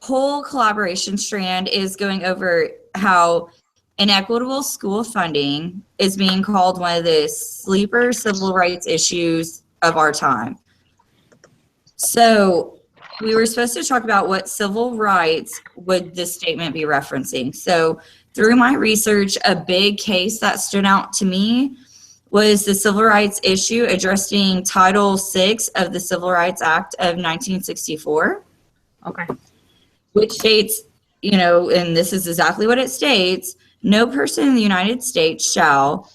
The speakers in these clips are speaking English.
whole collaboration strand is going over how inequitable school funding is being called one of the sleeper civil rights issues of our time. So we were supposed to talk about what civil rights would this statement be referencing. So through my research, a big case that stood out to me was the civil rights issue addressing Title VI of the Civil Rights Act of 1964. Okay. Which states, you know, and this is exactly what it states, no person in the United States shall,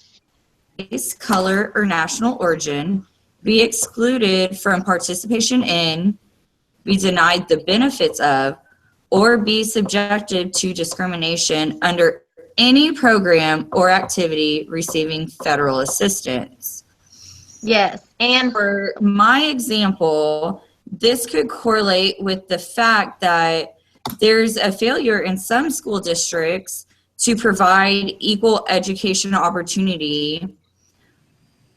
race, color, or national origin, be excluded from participation in, be denied the benefits of, or be subjected to discrimination under any program or activity receiving federal assistance. Yes, and for my example, this could correlate with the fact that there's a failure in some school districts to provide equal educational opportunity,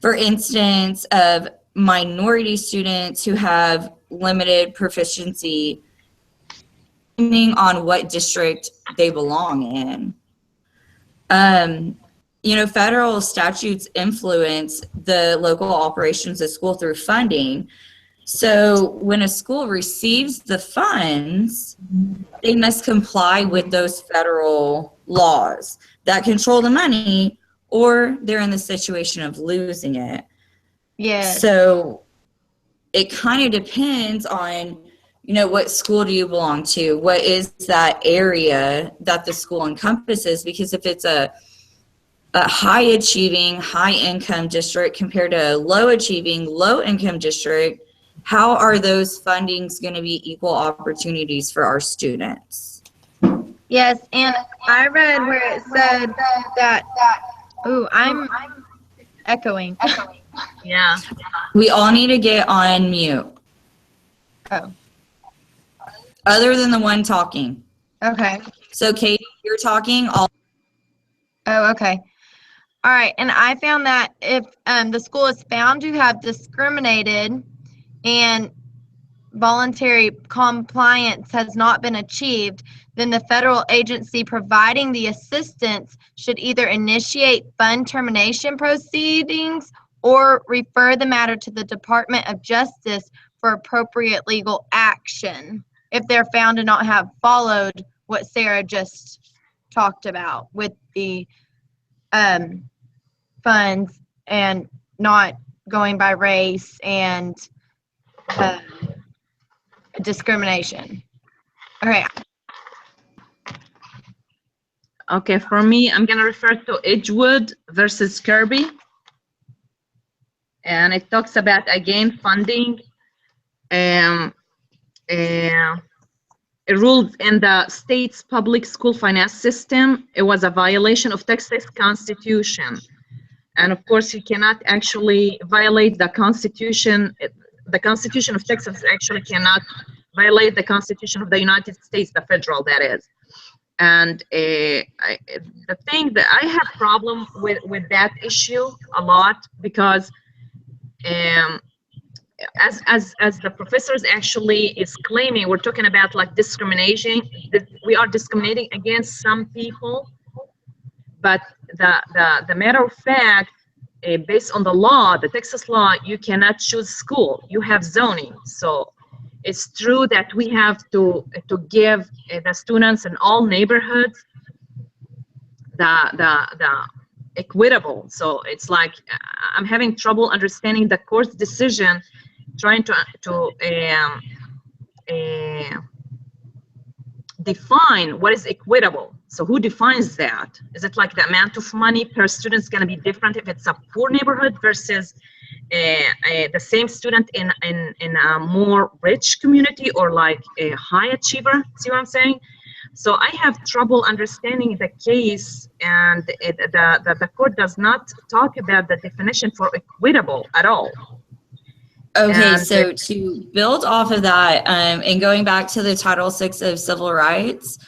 for instance, of minority students who have limited proficiency depending on what district they belong in. You know, federal statutes influence the local operations of school through funding. So when a school receives the funds, they must comply with those federal laws that control the money, or they're in the situation of losing it. yes, So it kind of depends on, you know, what school do you belong to? What is that area that the school encompasses? Because if it's a high achieving, high income district compared to a low achieving, low income district, how are those fundings going to be equal opportunities for our students? yes, and I read where it said that, ooh, I'm echoing. Yeah. We all need to get on mute. Oh, Other than the one talking. okay. So Katie, you're talking, Oh, okay. All right, and I found that if the school is found to have discriminated and voluntary compliance has not been achieved, then the federal agency providing the assistance should either initiate fund termination proceedings or refer the matter to the Department of Justice for appropriate legal action if they're found to not have followed what Sarah just talked about with the funds and not going by race and discrimination. Okay. Okay, for me, I'm gonna refer to Edgewood versus Kirby. And it talks about, again, funding. It ruled in the state's public school finance system. It was a violation of Texas Constitution. And of course, you cannot actually violate the Constitution. The Constitution of Texas actually cannot violate the Constitution of the United States, the federal, that is. And the thing that I have problem with that issue a lot, because as the professors actually is claiming, we're talking about like discrimination, that we are discriminating against some people, but the matter of fact, based on the law, the Texas law, you cannot choose school, you have zoning. So it's true that we have to give the students in all neighborhoods the equitable. So it's like I'm having trouble understanding the court's decision, trying to define what is equitable. So who defines that? Is it like the amount of money per student is going to be different if it's a poor neighborhood versus the same student in a more rich community, or like a high achiever? See what I'm saying? So I have trouble understanding the case, and the court does not talk about the definition for equitable at all. Okay, so to build off of that, and going back to the Title VI of Civil Rights,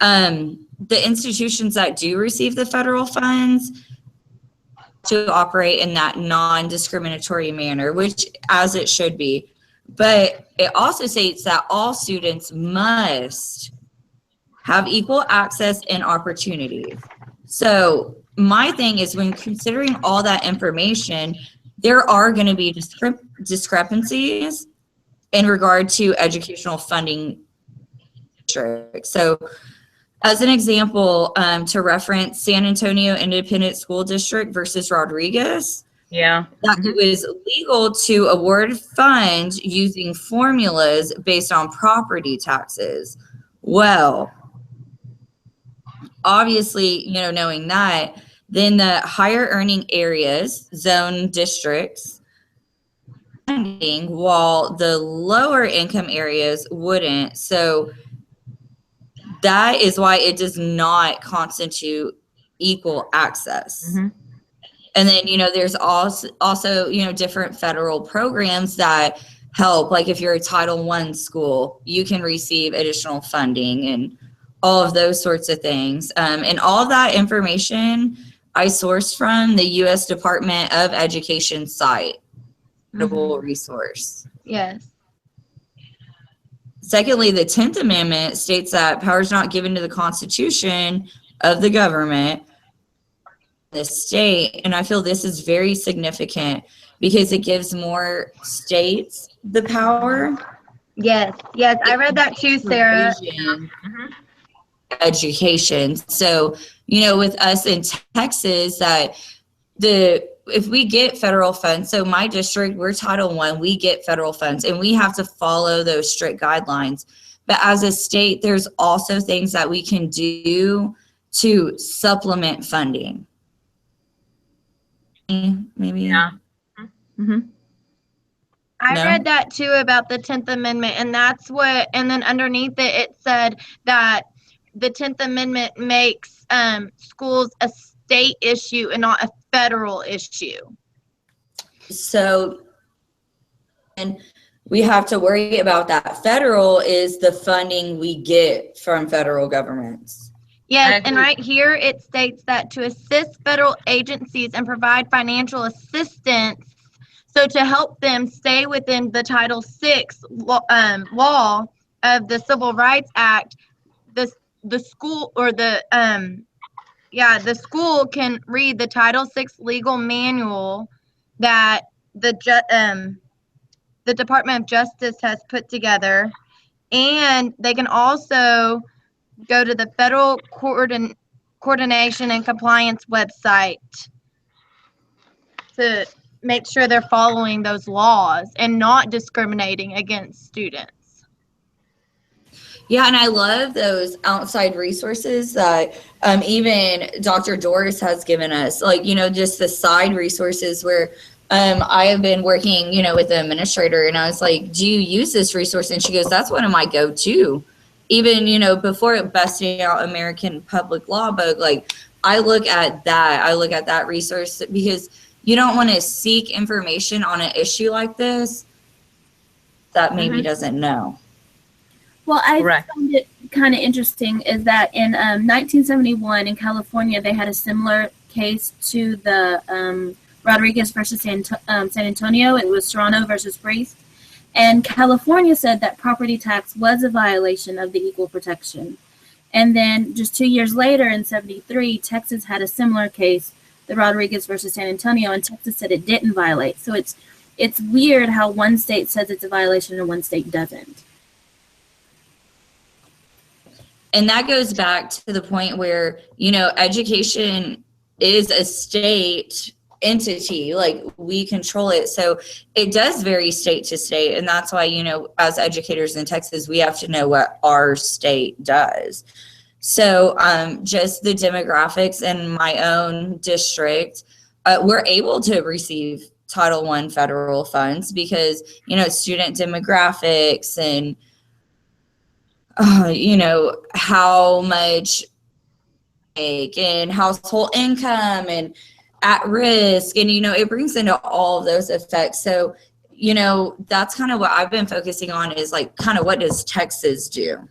the institutions that do receive the federal funds to operate in that non-discriminatory manner, which as it should be. But it also states that all students must have equal access and opportunities. So my thing is, when considering all that information, there are going to be discrepancies in regard to educational funding districts. So as an example, to reference San Antonio Independent School District versus Rodriguez, Yeah. that it was legal to award funds using formulas based on property taxes. Well, obviously, knowing that, then the higher earning areas, zone districts, while the lower income areas wouldn't. So that is why it does not constitute equal access. Mhm. And then, there's also, different federal programs that help. Like if you're a Title I school, you can receive additional funding and all of those sorts of things. And all of that information I sourced from the U.S. Department of Education site, resource. Yes. Secondly, the 10th Amendment states that power is not given to the Constitution of the government, the state, and I feel this is very significant because it gives more states the power. Yes. Yes. I read that too, Sarah. Education. So, with us in Texas, that if we get federal funds, so my district, we're Title I, we get federal funds and we have to follow those strict guidelines. But as a state, there's also things that we can do to supplement funding. Maybe. Yeah. Mm-hmm. I read that too about the 10th Amendment, and and then underneath it said that the 10th Amendment makes schools a state issue and not a federal issue. So, and we have to worry about that. Federal is the funding we get from federal governments. Yes, and right here it states that to assist federal agencies and provide financial assistance, so to help them stay within the Title VI law of the Civil Rights Act, the school or the school can read the Title VI legal manual that the Department of Justice has put together, and they can also go to the Federal Coordination and Compliance website to make sure they're following those laws and not discriminating against students. Yeah, and I love those outside resources that even Dr. Doris has given us, like, just the side resources where I have been working, with the administrator, and I was like, do you use this resource? And she goes, that's one of my go-to. Even, before busting out American Public Law book, like, I look at that resource because you don't want to seek information on an issue like this that maybe doesn't know. Well, I found it kind of interesting is that in 1971 in California, they had a similar case to the Rodriguez versus San Antonio. It was Serrano versus Priest. And California said that property tax was a violation of the equal protection. And then just 2 years later in 73, Texas had a similar case, the Rodriguez versus San Antonio, and Texas said it didn't violate. So it's weird how one state says it's a violation and one state doesn't. And that goes back to the point where, education is a state entity, like we control it. So it does vary state to state. And that's why, as educators in Texas, we have to know what our state does. So just the demographics in my own district, we're able to receive Title I federal funds because, student demographics and how much and household income and at risk, and it brings into all of those effects. So that's kind of what I've been focusing on is like kind of what does Texas do?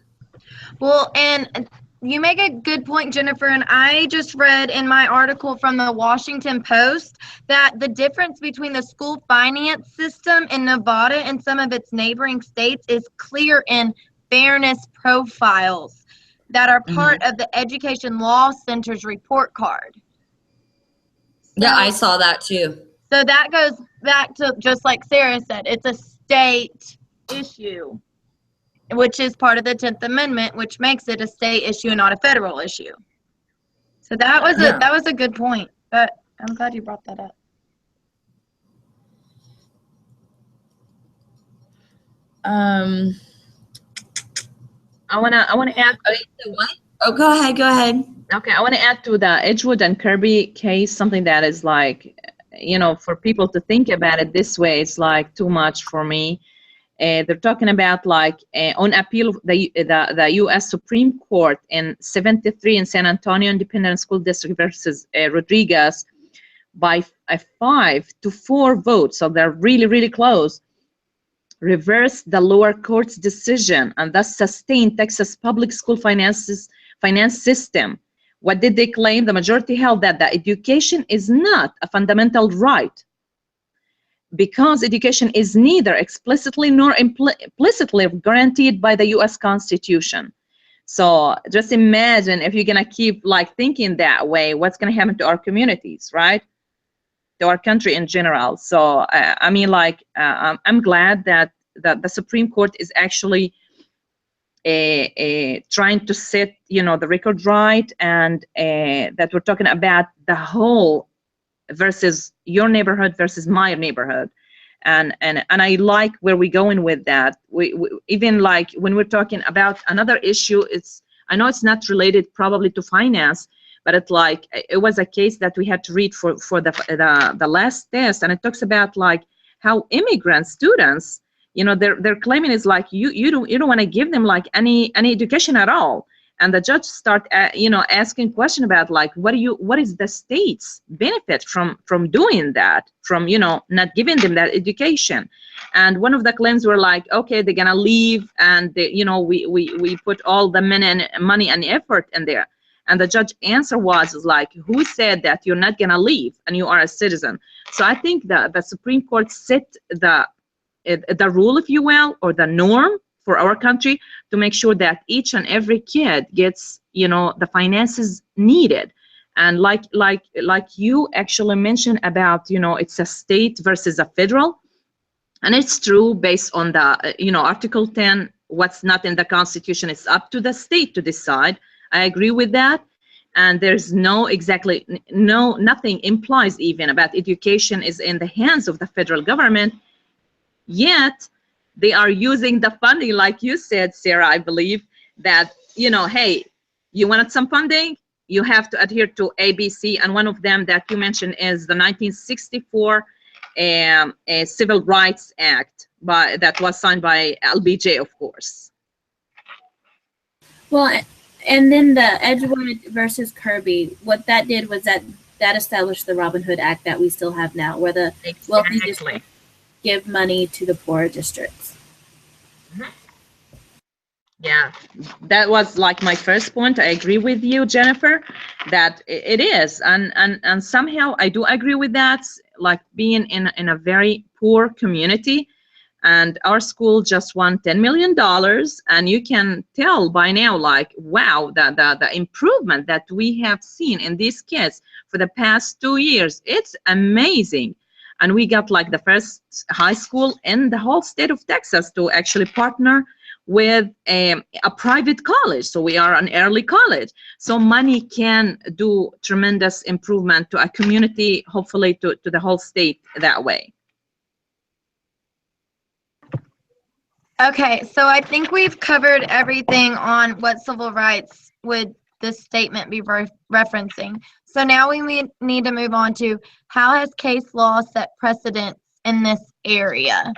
Well, and you make a good point, Jennifer, and I just read in my article from the Washington Post that the difference between the school finance system in Nevada and some of its neighboring states is clear in fairness profiles that are part of the Education Law Center's report card. Yeah, I saw that too. So that goes back to, just like Sarah said, it's a state issue, which is part of the 10th Amendment, which makes it a state issue and not a federal issue. So that was a good point, but I'm glad you brought that up. I wanna add. Oh, go ahead. Okay, I want to add to the Edgewood and Kirby case something that is like, for people to think about it this way, it's like too much for me. They're talking about like on appeal, the U.S. Supreme Court in 73 in San Antonio Independent School District versus Rodriguez by a 5-4 vote, so they're really, really close, reversed the lower court's decision and thus sustained Texas public school finance system. What did they claim? The majority held that the education is not a fundamental right because education is neither explicitly nor implicitly guaranteed by the U.S. Constitution. So just imagine if you're gonna keep like thinking that way, what's gonna happen to our communities, right? To our country in general. So I mean, like, I'm glad that the Supreme Court is actually trying to set, the record right, and that we're talking about the whole versus your neighborhood versus my neighborhood, and I like where we're going with that. We even like when we're talking about another issue, I know it's not related probably to finance, but it's like it was a case that we had to read for the last test, and it talks about like how immigrant students, they're claiming is like you don't want to give them like any education at all, and the judge start asking question about like what is the state's benefit from doing that, from not giving them that education. And one of the claims were like, okay, they're gonna leave, and we put all the money and effort in there. And the judge answer was like, who said that you're not gonna leave and you are a citizen? So I think the Supreme Court set the rule, if you will, or the norm for our country to make sure that each and every kid gets, the finances needed. And like you actually mentioned about, it's a state versus a federal, and it's true based on the, Article 10, what's not in the Constitution, it's up to the state to decide. I agree with that. And there's nothing implies even about education is in the hands of the federal government. Yet they are using the funding, like you said, Sarah, I believe that, hey, you wanted some funding, you have to adhere to ABC. And one of them that you mentioned is the 1964 Civil Rights Act that was signed by LBJ, of course. Well, and then the Edgewood versus Kirby, what that did was that established the Robin Hood Act that we still have now, where the wealthy districts give money to the poor districts. Yeah, that was like my first point. I agree with you, Jennifer, that it is, and somehow I do agree with that. Like being in a very poor community, and our school just won $10 million, and you can tell by now, like, wow, the improvement that we have seen in these kids for the past 2 years, it's amazing. And we got like the first high school in the whole state of Texas to actually partner with a private college. So we are an early college. So money can do tremendous improvement to a community, hopefully to the whole state that way. Okay, so I think we've covered everything on what civil rights would this statement be referencing. So now we need to move on to how has case law set precedents in this area?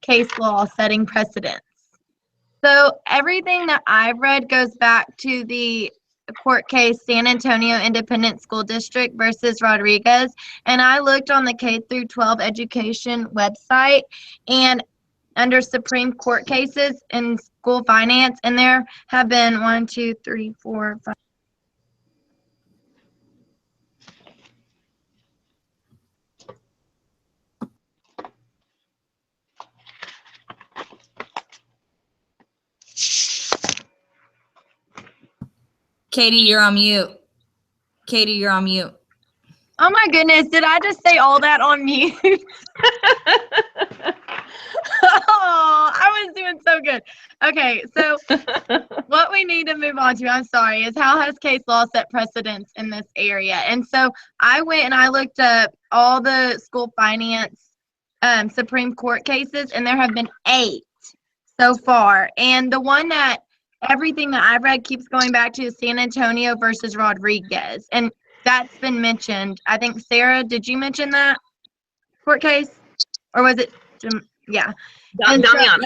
Case law setting precedents. So everything that I've read goes back to the court case San Antonio Independent School District versus Rodriguez. And I looked on the K through 12 education website, and under Supreme Court cases in school finance, and there have been 1, 2, 3, 4, 5. Katie, you're on mute. Katie, you're on mute. Oh my goodness, did I just say all that on mute? Oh, I was doing so good. Okay, so what we need to move on to, I'm sorry, is how has case law set precedents in this area? And so I went and I looked up all the school finance Supreme Court cases, and there have been 8 so far. And the one that everything that I've read keeps going back to is San Antonio versus Rodriguez. And that's been mentioned. I think, Sarah, did you mention that court case? Or was it, yeah. And so, Damiana.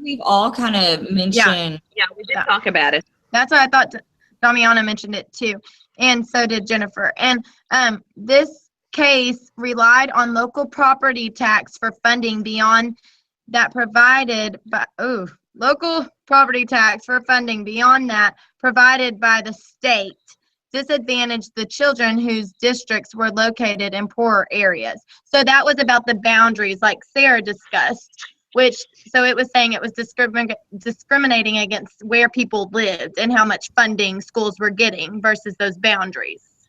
We've all kind of mentioned. Yeah, we did talk about it. that's what I thought. Damiana mentioned it too. And so did Jennifer. And this case relied on local property tax for funding beyond that provided by, local property tax for funding beyond that provided by the state disadvantaged the children whose districts were located in poorer areas. So that was about the boundaries like Sarah discussed, so it was saying it was discriminating against where people lived and how much funding schools were getting versus those boundaries.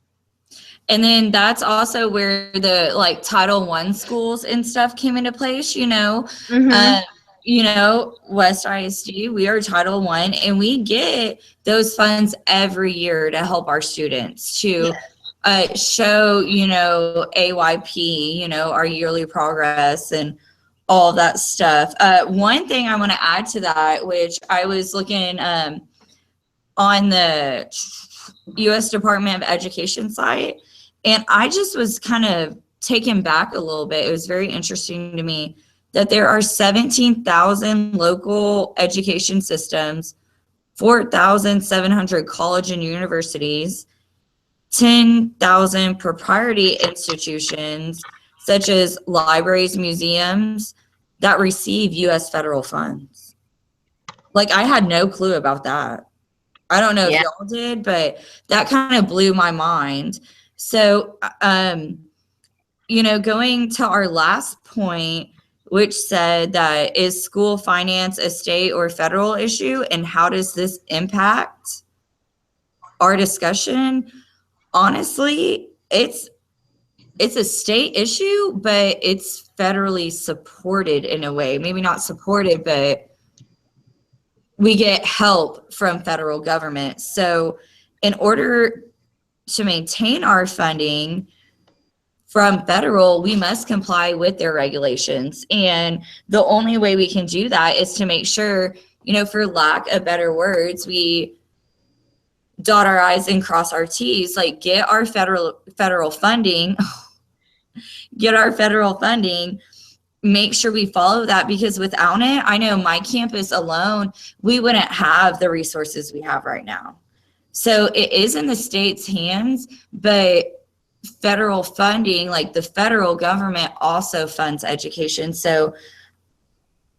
And then that's also where the like Title I schools and stuff came into place, West ISD, we are Title I, and we get those funds every year to help our students to show, AYP, our yearly progress and all that stuff. One thing I want to add to that, which I was looking on the U.S. Department of Education site, and I just was kind of taken back a little bit. It was very interesting to me that there are 17,000 local education systems, 4,700 college and universities, 10,000 proprietary institutions, such as libraries, museums, that receive U.S. federal funds. Like, I had no clue about that. I don't know if y'all did, but that kind of blew my mind. So, going to our last point, which said that is school finance a state or federal issue, and how does this impact our discussion? Honestly, it's a state issue, but it's federally supported in a way. Maybe not supported, but we get help from federal government. So in order to maintain our funding from federal, we must comply with their regulations. And the only way we can do that is to make sure, for lack of better words, we dot our I's and cross our T's, like get our federal funding, make sure we follow that, because without it, I know my campus alone, we wouldn't have the resources we have right now. So it is in the state's hands, but federal funding, like the federal government also funds education. So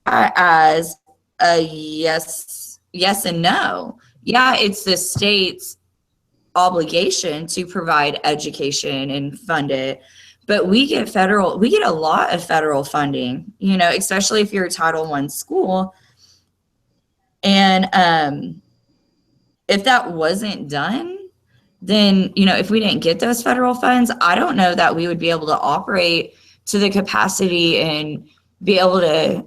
as a yes and no, yeah, it's the state's obligation to provide education and fund it, but we get a lot of federal funding, especially if you're a Title I school. And if that wasn't done, then, if we didn't get those federal funds, I don't know that we would be able to operate to the capacity and be able to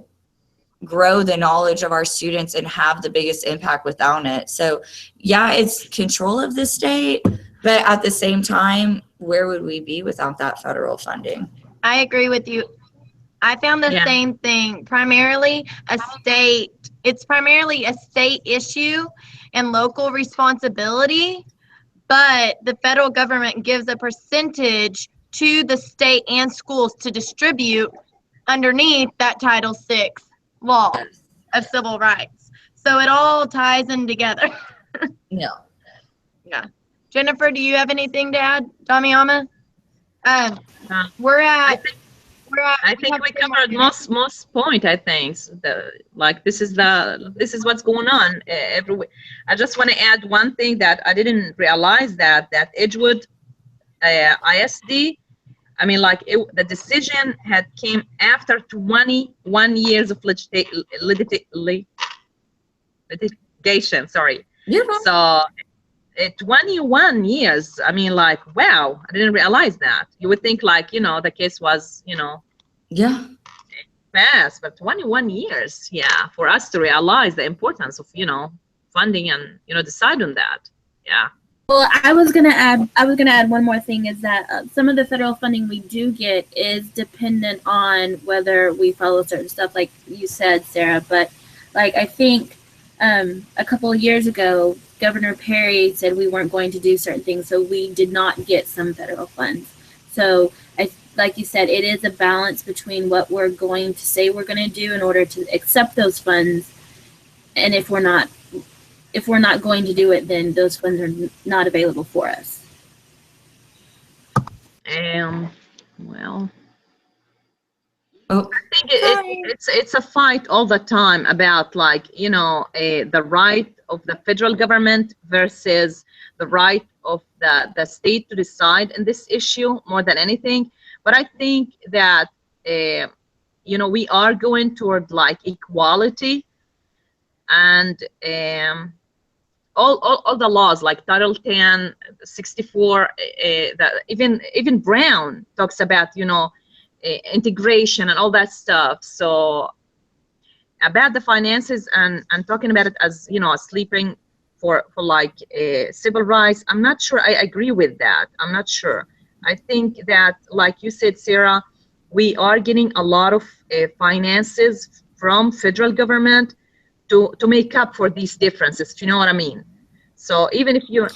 grow the knowledge of our students and have the biggest impact without it. So yeah, it's control of the state, but at the same time, where would we be without that federal funding? I agree with you. I found the same thing, it's primarily a state issue and local responsibility, but the federal government gives a percentage to the state and schools to distribute underneath that Title VI law of civil rights. So it all ties in together. Yeah. Yeah. Jennifer, do you have anything to add, Damiana? We're at I think we covered most point. I think this is what's going on everywhere. I just want to add one thing that I didn't realize that Edgewood ISD. I mean, the decision had came after 21 years of litigation. Sorry. You're fine. So 21 years. I mean, wow, I didn't realize that. You would think the case was, Yeah. fast, but 21 years, yeah, for us to realize the importance of, funding and, decide on that. Yeah. Well, I was gonna add one more thing is that some of the federal funding we do get is dependent on whether we follow certain stuff, like you said, Sarah. But I think a couple of years ago, Governor Perry said we weren't going to do certain things, so we did not get some federal funds. So like you said, it is a balance between what we're going to say we're going to do in order to accept those funds, and if we're not going to do it, then those funds are not available for us. Well, Oh, I think it's a fight all the time about the right of the federal government versus the right of the state to decide in this issue more than anything. But I think that we are going toward equality, and all the laws like Title 10, 64, even Brown talks about integration and all that stuff. So about the finances and talking about it as sleeping for civil rights, I'm not sure I agree with that. I'm not sure. I think that, like you said, Sarah, we are getting a lot of finances from federal government to make up for these differences. Do you know what I mean? So even if you're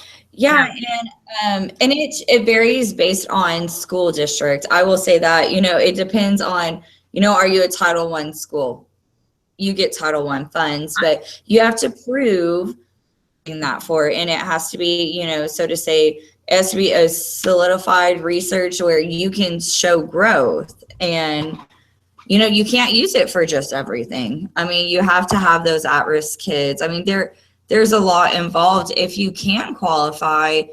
and it varies based on school district. I will say that it depends on are you a Title I school? You get Title I funds, but you have to prove that for, and it has to be so to say, it has to be a solidified research where you can show growth, and you can't use it for just everything. I mean, you have to have those at-risk kids. I mean, there's a lot involved. If you can't qualify,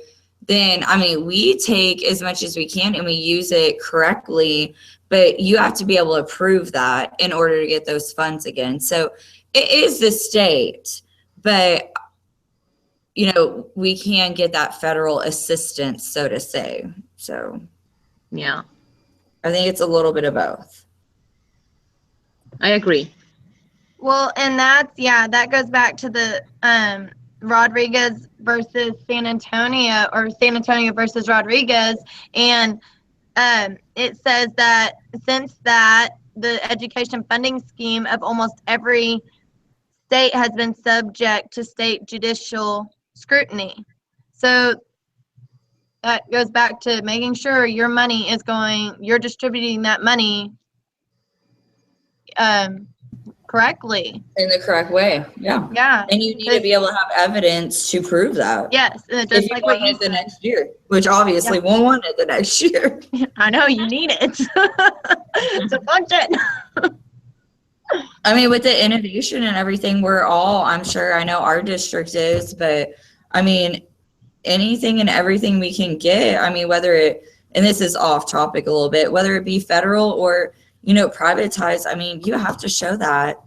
then we take as much as we can and we use it correctly, but you have to be able to prove that in order to get those funds again. So it is the state, but we can get that federal assistance, so to say. So yeah, I think it's a little bit of both. I agree. Well, and that goes back to the Rodriguez versus San Antonio, or San Antonio versus Rodriguez. And it says that since that, the education funding scheme of almost every state has been subject to state judicial scrutiny. So that goes back to making sure your money is you're distributing that money correctly. In the correct way. Yeah. Yeah. And you need to be able to have evidence to prove that. Yes. Just if you like want what you it the said. next year, which obviously won't want it the next year. I know you need it. So function. I mean, with the innovation and everything, I'm sure, I know our district is, but I mean, anything and everything we can get, whether and this is off topic a little bit, whether it be federal or, privatized, you have to show that.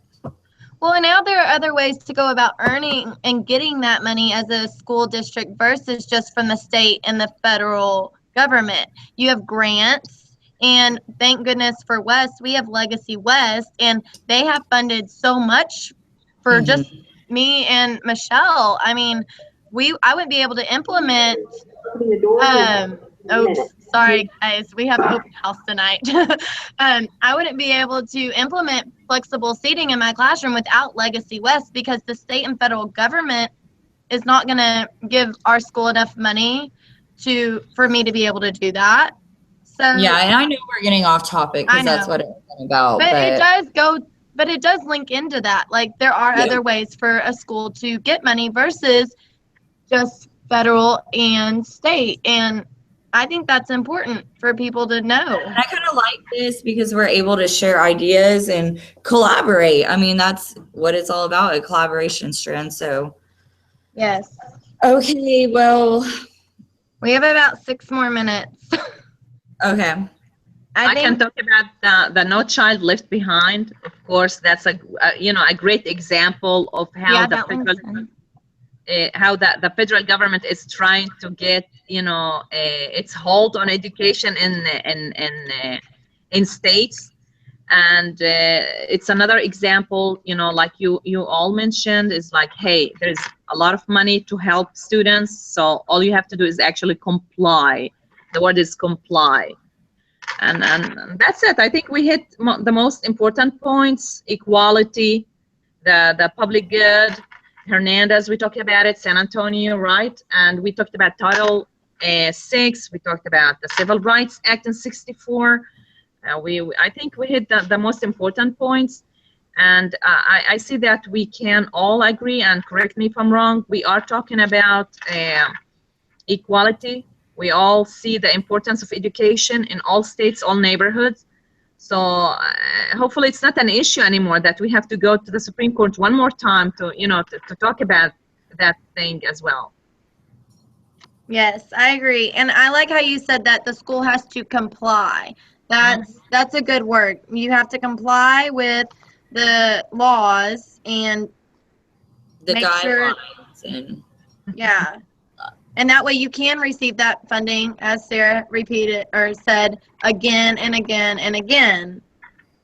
Well, and now there are other ways to go about earning and getting that money as a school district versus just from the state and the federal government. You have grants, and thank goodness for West, we have Legacy West, and they have funded so much for just me and Michelle. I wouldn't be able to implement. Sorry, guys, we have open house tonight. I wouldn't be able to implement flexible seating in my classroom without Legacy West, because the state and federal government is not going to give our school enough money for me to be able to do that. So yeah, and I know we're getting off topic because that's what it's about. But it does link into that. There are other ways for a school to get money versus just federal and state. And I think that's important for people to know. And I kind of like this because we're able to share ideas and collaborate. I mean, that's what it's all about, a collaboration strand. So, Yes. okay, well, We have about 6 more minutes. okay. I can talk about the No Child Left Behind. Of course, that's a great example of how Yeah, the that one's federal fun. how the federal government is trying to get its hold on education in states. And it's another example, like you all mentioned, is like, hey, there's a lot of money to help students, so all you have to do is actually comply. The word is comply. And that's it. I think we hit the most important points: equality, the public good. Hernandez, we talked about it. San Antonio, right? And we talked about Title VI. We talked about the Civil Rights Act in '64. I think we hit the most important points. And I see that we can all agree, and correct me if I'm wrong, we are talking about equality. We all see the importance of education in all states, all neighborhoods. So hopefully it's not an issue anymore that we have to go to the Supreme Court one more time to talk about that thing as well. Yes, I agree. And I like how you said that the school has to comply. That's a good word. You have to comply with the laws and The make sure, guidelines and yeah. And that way you can receive that funding, as Sarah repeated or said, again and again and again.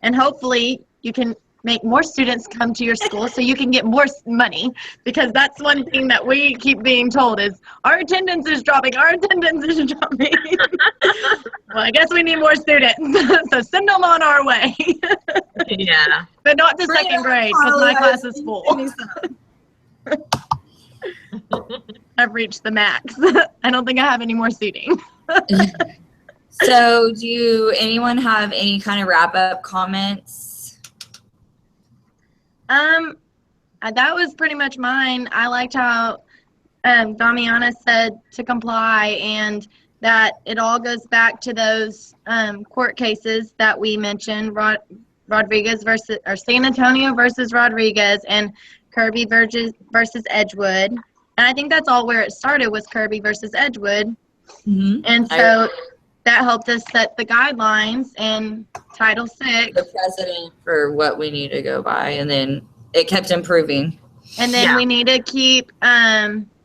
And hopefully you can make more students come to your school so you can get more money, because that's one thing that we keep being told is our attendance is dropping, our attendance is dropping. Well, I guess we need more students, so send them on our way. Yeah. But not to second grade, because my class is full. I've reached the max. I don't think I have any more seating. So do anyone have any kind of wrap-up comments? That was pretty much mine. I liked how Damiana said to comply, and that it all goes back to those court cases that we mentioned, Rodriguez versus, or San Antonio versus Rodriguez, and Kirby versus Edgewood. And I think that's all where it started, was Kirby versus Edgewood. Mm-hmm. And so that helped us set the guidelines in Title VI. The precedent for what we need to go by, and then it kept improving. And then we need to keep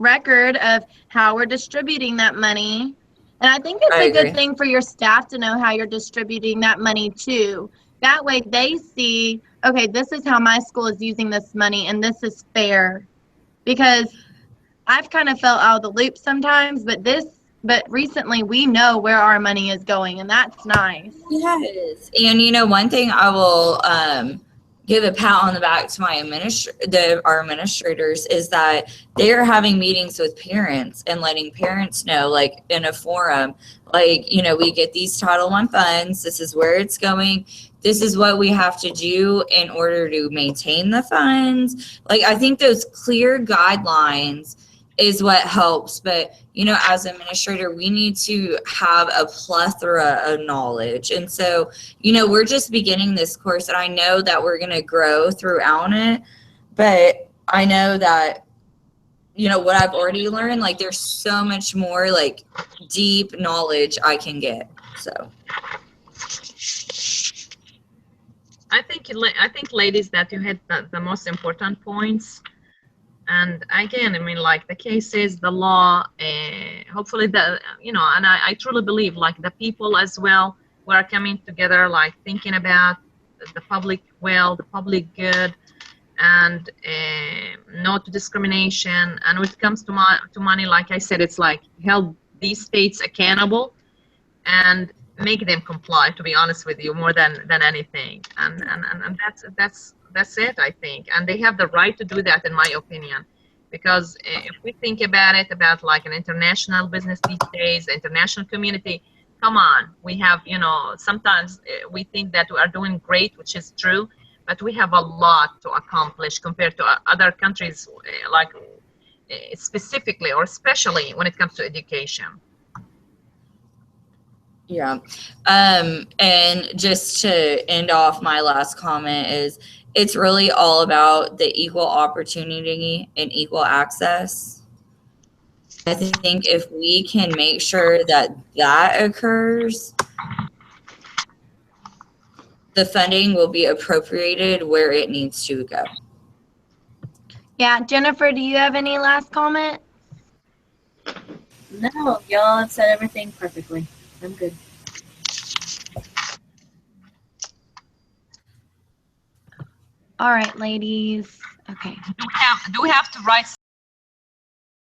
record of how we're distributing that money. And I think it's a good thing for your staff to know how you're distributing that money too. That way they see, okay, this is how my school is using this money, and this is fair. Because I've kind of felt out of the loop sometimes, but recently we know where our money is going, and that's nice. Yes. And one thing I will give a pat on the back to my our administrators is that they are having meetings with parents and letting parents know, like in a forum, like, we get these Title I funds, this is where it's going, this is what we have to do in order to maintain the funds. Like, I think those clear guidelines is what helps. But, as an administrator, we need to have a plethora of knowledge. And so, we're just beginning this course, and I know that we're going to grow throughout it. But I know that, what I've already learned, like, there's so much more, like, deep knowledge I can get. So I think, ladies, that you hit the most important points. And again, I mean, like, the cases, the law, hopefully and I truly believe, like, the people as well who are coming together, like, thinking about the public well, the public good, and no to discrimination. And when it comes to money, like I said, it's like held these states accountable and make them comply, to be honest with you, more than anything. And that's it, I think. And they have the right to do that, in my opinion, because if we think about it, about like an international business these days, the international community, come on, we have, sometimes we think that we are doing great, which is true, but we have a lot to accomplish compared to other countries, like specifically or especially when it comes to education. Yeah. And just to end off, my last comment is it's really all about the equal opportunity and equal access. I think if we can make sure that that occurs, the funding will be appropriated where it needs to go. Yeah, Jennifer, do you have any last comment? No, y'all have said everything perfectly. I'm good. All right, ladies. Okay. Do we have to write